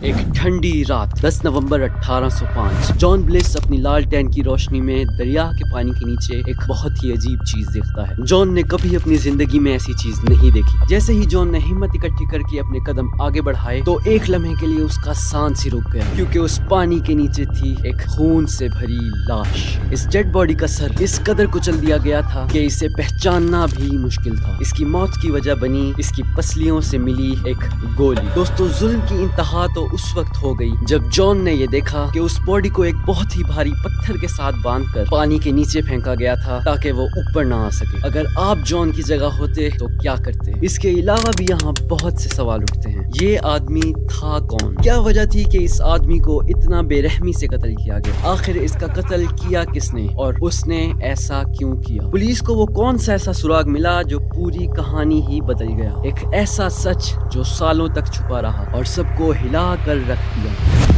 ایک ٹھنڈی رات 10 نومبر 1805 جان بلس اپنی لالٹین کی روشنی میں دریا کے پانی کے نیچے ایک بہت ہی عجیب چیز دیکھتا ہے۔ جان نے کبھی اپنی زندگی میں ایسی چیز نہیں دیکھی۔ جیسے ہی جان نے ہمت اکٹھی کر کے اپنے قدم آگے بڑھائے تو ایک لمحے کے لیے اس کا سانس ہی رک گیا، کیونکہ اس پانی کے نیچے تھی ایک خون سے بھری لاش۔ اس ڈیڈ باڈی کا سر اس قدر کچل دیا گیا تھا کہ اسے پہچاننا بھی مشکل تھا۔ اس کی موت کی وجہ بنی اس کی پسلیوں سے ملی ایک گولی۔ دوستو، ظلم کی انتہا تو اس وقت ہو گئی جب جان نے یہ دیکھا کہ اس باڈی کو ایک بہت ہی بھاری پتھر کے ساتھ باندھ کر پانی کے نیچے پھینکا گیا تھا تاکہ وہ اوپر نہ آ سکے۔ اگر آپ جان کی جگہ ہوتے تو کیا کرتے؟ اس کے علاوہ بھی یہاں بہت سے سوال اٹھتے ہیں۔ یہ آدمی تھا کون؟ کیا وجہ تھی کہ اس آدمی کو اتنا بے رحمی سے قتل کیا گیا؟ آخر اس کا قتل کیا کس نے اور اس نے ایسا کیوں کیا؟ پولیس کو وہ کون سا ایسا سراغ ملا جو پوری کہانی ہی بدل گیا؟ ایک ایسا سچ جو سالوں تک چھپا رہا اور سب کو ہلا کر رکھ دیا۔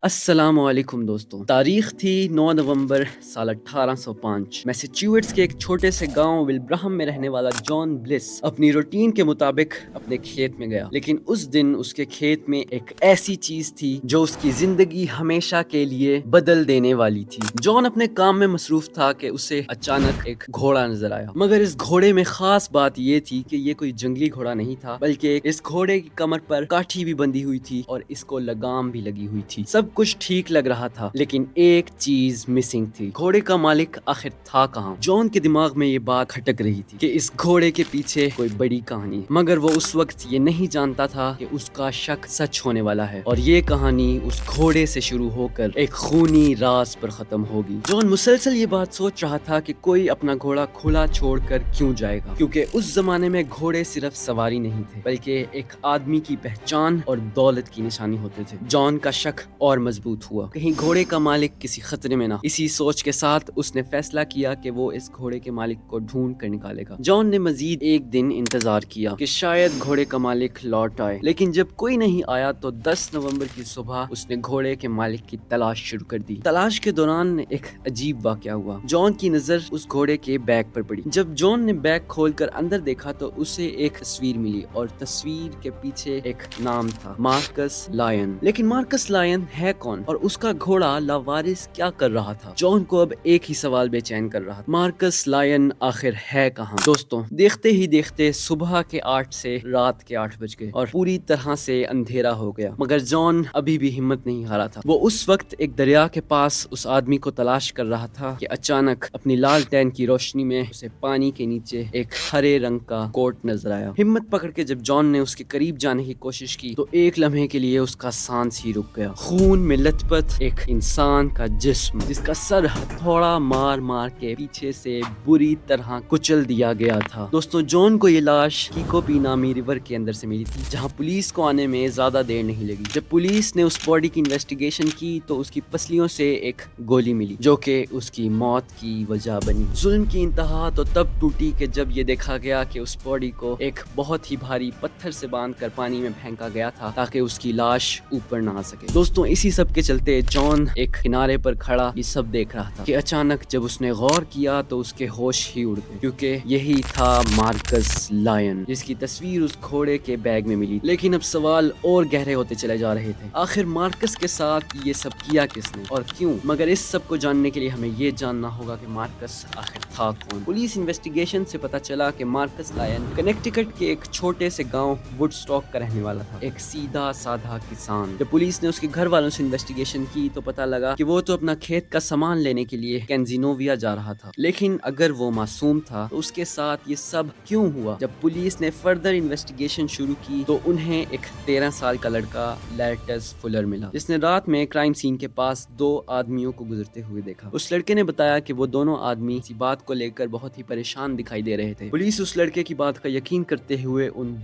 السلام علیکم دوستوں، تاریخ تھی 9 نومبر سال 1805۔ میساچیوٹس کے ایک چھوٹے سے گاؤں ولبرہم میں رہنے والا جان بلس اپنی روٹین کے مطابق اپنے کھیت میں گیا، لیکن اس دن اس کے کھیت میں ایک ایسی چیز تھی جو اس کی زندگی ہمیشہ کے لیے بدل دینے والی تھی۔ جان اپنے کام میں مصروف تھا کہ اسے اچانک ایک گھوڑا نظر آیا، مگر اس گھوڑے میں خاص بات یہ تھی کہ یہ کوئی جنگلی گھوڑا نہیں تھا، بلکہ اس گھوڑے کی کمر پر کاٹھی بھی بندھی ہوئی تھی اور اس کو لگام بھی لگی ہوئی تھی۔ سب کچھ ٹھیک لگ رہا تھا، لیکن ایک چیز مسنگ تھی۔ گھوڑے کا مالک آخر تھا کہاں؟ جان کے دماغ میں یہ بات کھٹک رہی تھی کہ اس گھوڑے کے پیچھے کوئی بڑی کہانی ہے، مگر وہ اس وقت یہ نہیں جانتا تھا کہ اس کا شک سچ ہونے والا ہے اور یہ کہانی اس گھوڑے سے شروع ہو کر ایک خونی راز پر ختم ہوگی۔ جان مسلسل یہ بات سوچ رہا تھا کہ کوئی اپنا گھوڑا کھلا چھوڑ کر کیوں جائے گا، کیونکہ اس زمانے میں گھوڑے صرف سواری نہیں تھے بلکہ ایک آدمی کی پہچان اور دولت کی نشانی ہوتے تھے۔ جان کا شک اور مضبوط ہوا، کہیں گھوڑے کا مالک کسی خطرے میں نہ۔ اسی سوچ کے ساتھ اس نے فیصلہ کیا کہ وہ اس گھوڑے کے مالک کو ڈھونڈ کر نکالے گا۔ جان نے مزید ایک دن انتظار کیا کہ شاید گھوڑے کا مالک لوٹ آئے، لیکن جب کوئی نہیں آیا تو 10 نومبر کی صبح اس نے گھوڑے کے مالک کی تلاش شروع کر دی۔ تلاش کے دوران ایک عجیب واقعہ ہوا۔ جان کی نظر اس گھوڑے کے بیگ پر پڑی۔ جب جان نے بیگ کھول کر اندر دیکھا تو اسے ایک تصویر ملی اور تصویر کے پیچھے ایک نام تھا، مارکس لائن۔ لیکن مارکس لائن ہے کون اور اس کا گھوڑا لاوارث کیا کر رہا تھا؟ جان کو اب ایک ہی سوال بے چین کر رہا تھا، مارکس لائن آخر ہے کہاں؟ دوستوں، دیکھتے ہی دیکھتے صبح کے 8 سے رات کے 8 بج گئے اور پوری طرح سے اندھیرا ہو گیا، مگر جان ابھی بھی ہمت نہیں ہارا تھا۔ وہ اس وقت ایک دریا کے پاس اس آدمی کو تلاش کر رہا تھا کہ اچانک اپنی لالٹین کی روشنی میں اسے پانی کے نیچے ایک ہرے رنگ کا کوٹ نظر آیا۔ ہمت پکڑ کے جب جان نے اس کے قریب جانے کی کوشش کی تو ایک لمحے کے لیے اس کا سانس ہی رک گیا۔ خون میں لت پت ایک انسان کا جسم جس کا سر ہتھوڑا مار مار کے پیچھے سے بری طرح کچل دیا گیا تھا۔ دوستوں، جان کو یہ لاش کیکوپی نامی ریور کے اندر سے ملی تھی، جہاں پولیس کو آنے میں زیادہ دیر نہیں لگی۔ جب پولیس نے اس باڈی کی انویسٹیگیشن کی تو اس کی پسلیوں سے ایک گولی ملی جو کہ اس کی موت کی وجہ بنی۔ ظلم کی انتہا تو تب ٹوٹی کہ جب یہ دیکھا گیا کہ اس باڈی کو ایک بہت ہی بھاری پتھر سے باندھ کر پانی میں پھینکا گیا تھا تاکہ اس کی لاش اوپر نہ آ سکے۔ دوستوں، اسی سب کے چلتے جان ایک کنارے پر کھڑا یہ سب دیکھ رہا تھا کہ اچانک جب اس نے غور کیا تو اس کے ہوش ہی اڑ گئے، کیونکہ یہی تھا مارکس لائن جس کی تصویر اس گھوڑے کے بیگ میں ملی۔ لیکن اب سوال اور گہرے ہوتے چلے جا رہے تھے، آخر مارکس کے ساتھ یہ سب کیا کس نے اور کیوں؟ مگر اس سب کو جاننے کے لیے ہمیں یہ جاننا ہوگا کہ مارکس آخر تھا کون۔ پولیس انویسٹیگیشن سے پتا چلا کہ مارکس لائن کنیکٹیکٹ کے ایک چھوٹے سے گاؤں وڈ اسٹاک کا رہنے والا تھا، ایک سیدھا سادھا کسان۔ جب پولیس نے اس کے گھر والوں سے انویسٹیگیشن کی تو پتا لگا کہ وہ تو اپنا کھیت کا سامان لینے کے لیے کینزینوویا جا رہا تھا، لیکن اگر وہ معصوم تھا تو اس کے ساتھ یہ سب کیوں ہوا؟ جب پولیس نے فردر انویسٹیگیشن شروع کی تو انہیں ایک 13 سال کا لڑکا لیرٹس فلر ملا، جس نے رات میں کرائم سین کے پاس 2 آدمیوں کو گزرتے ہوئے دیکھا۔ اس لڑکے نے بتایا کہ وہ دونوں آدمی اسی بات کو لے کر بہت ہی پریشان دکھائی دے رہے تھے۔ پولیس اس لڑکے کی بات کا یقین کرتے ہوئے ان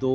2